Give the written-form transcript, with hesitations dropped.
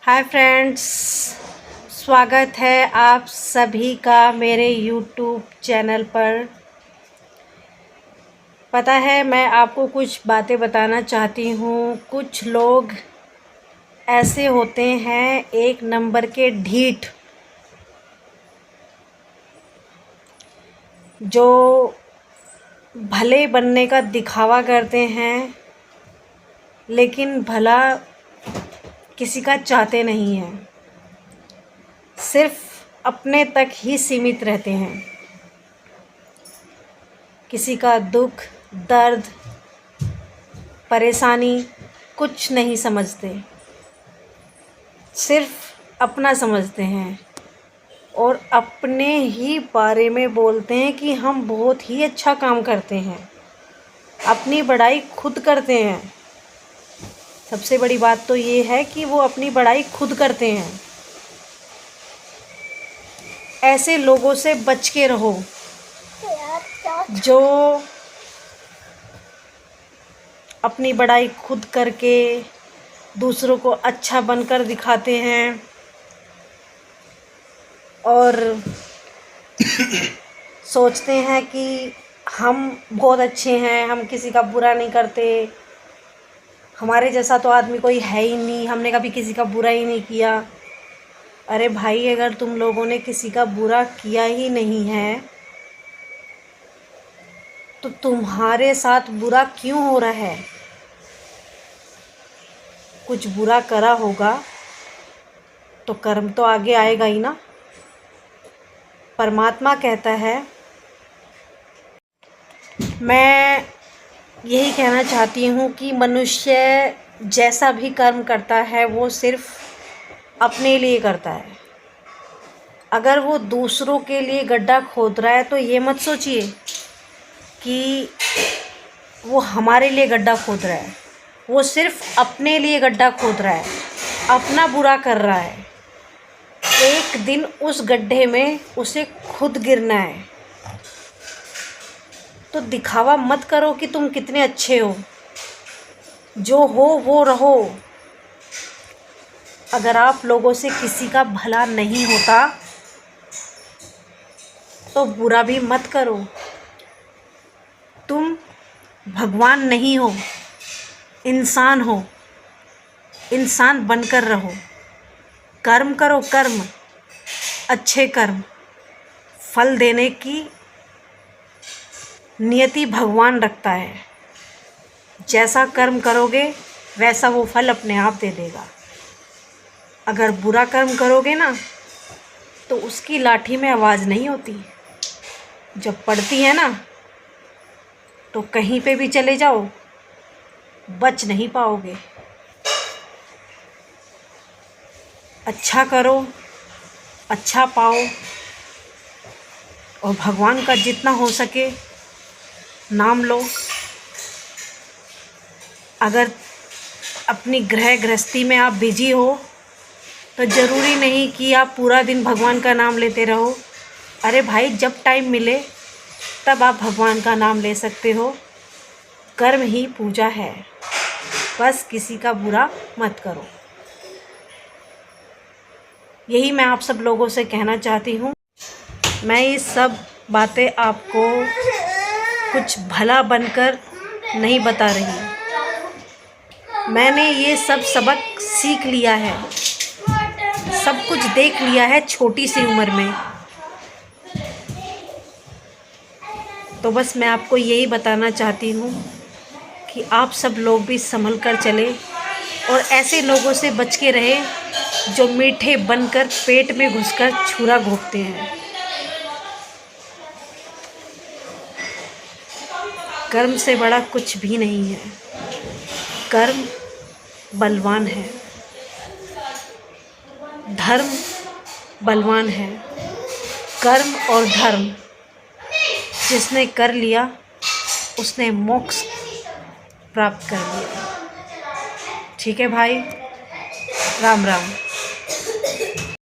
Hi friends, स्वागत है आप सभी का मेरे यूट्यूब चैनल पर। पता है, मैं आपको कुछ बातें बताना चाहती हूँ। कुछ लोग ऐसे होते हैं एक नंबर के ढीठ, जो भले बनने का दिखावा करते हैं लेकिन भला किसी का चाहते नहीं हैं, सिर्फ अपने तक ही सीमित रहते हैं। किसी का दुख, दर्द, परेशानी कुछ नहीं समझते, सिर्फ अपना समझते हैं और अपने ही बारे में बोलते हैं कि हम बहुत ही अच्छा काम करते हैं। अपनी बड़ाई खुद करते हैं। सबसे बड़ी बात तो ये है कि वो अपनी बड़ाई खुद करते हैं। ऐसे लोगों से बच के रहो जो अपनी बड़ाई खुद करके दूसरों को अच्छा बनकर दिखाते हैं और सोचते हैं कि हम बहुत अच्छे हैं, हम किसी का बुरा नहीं करते, हमारे जैसा तो आदमी कोई है ही नहीं, हमने कभी किसी का बुरा ही नहीं किया। अरे भाई, अगर तुम लोगों ने किसी का बुरा किया ही नहीं है तो तुम्हारे साथ बुरा क्यों हो रहा है? कुछ बुरा करा होगा तो कर्म तो आगे आएगा ही ना। परमात्मा कहता है, मैं यही कहना चाहती हूँ कि मनुष्य जैसा भी कर्म करता है वो सिर्फ अपने लिए करता है। अगर वो दूसरों के लिए गड्ढा खोद रहा है तो ये मत सोचिए कि वो हमारे लिए गड्ढा खोद रहा है। वो सिर्फ अपने लिए गड्ढा खोद रहा है, अपना बुरा कर रहा है। एक दिन उस गड्ढे में उसे खुद गिरना है। तो दिखावा मत करो कि तुम कितने अच्छे हो। जो हो वो रहो। अगर आप लोगों से किसी का भला नहीं होता तो बुरा भी मत करो। तुम भगवान नहीं हो, इंसान हो। इंसान बनकर रहो। कर्म करो, कर्म, अच्छे कर्म। फल देने की नियति भगवान रखता है। जैसा कर्म करोगे वैसा वो फल अपने आप दे देगा। अगर बुरा कर्म करोगे ना तो उसकी लाठी में आवाज़ नहीं होती। जब पड़ती है ना तो कहीं पे भी चले जाओ, बच नहीं पाओगे। अच्छा करो, अच्छा पाओ और भगवान का जितना हो सके नाम लो। अगर अपनी गृहस्थी में आप बिजी हो तो ज़रूरी नहीं कि आप पूरा दिन भगवान का नाम लेते रहो। अरे भाई, जब टाइम मिले तब आप भगवान का नाम ले सकते हो। कर्म ही पूजा है। बस किसी का बुरा मत करो। यही मैं आप सब लोगों से कहना चाहती हूँ। मैं ये सब बातें आपको कुछ भला बनकर नहीं बता रही। मैंने ये सब सबक सीख लिया है, सब कुछ देख लिया है छोटी सी उम्र में। तो बस मैं आपको यही बताना चाहती हूँ कि आप सब लोग भी संभल कर चले और ऐसे लोगों से बच के रहे जो मीठे बनकर पेट में घुसकर छुरा घोंपते हैं। कर्म से बड़ा कुछ भी नहीं है। कर्म बलवान है, धर्म बलवान है। कर्म और धर्म जिसने कर लिया उसने मोक्ष प्राप्त कर लिया। ठीक है भाई, राम राम।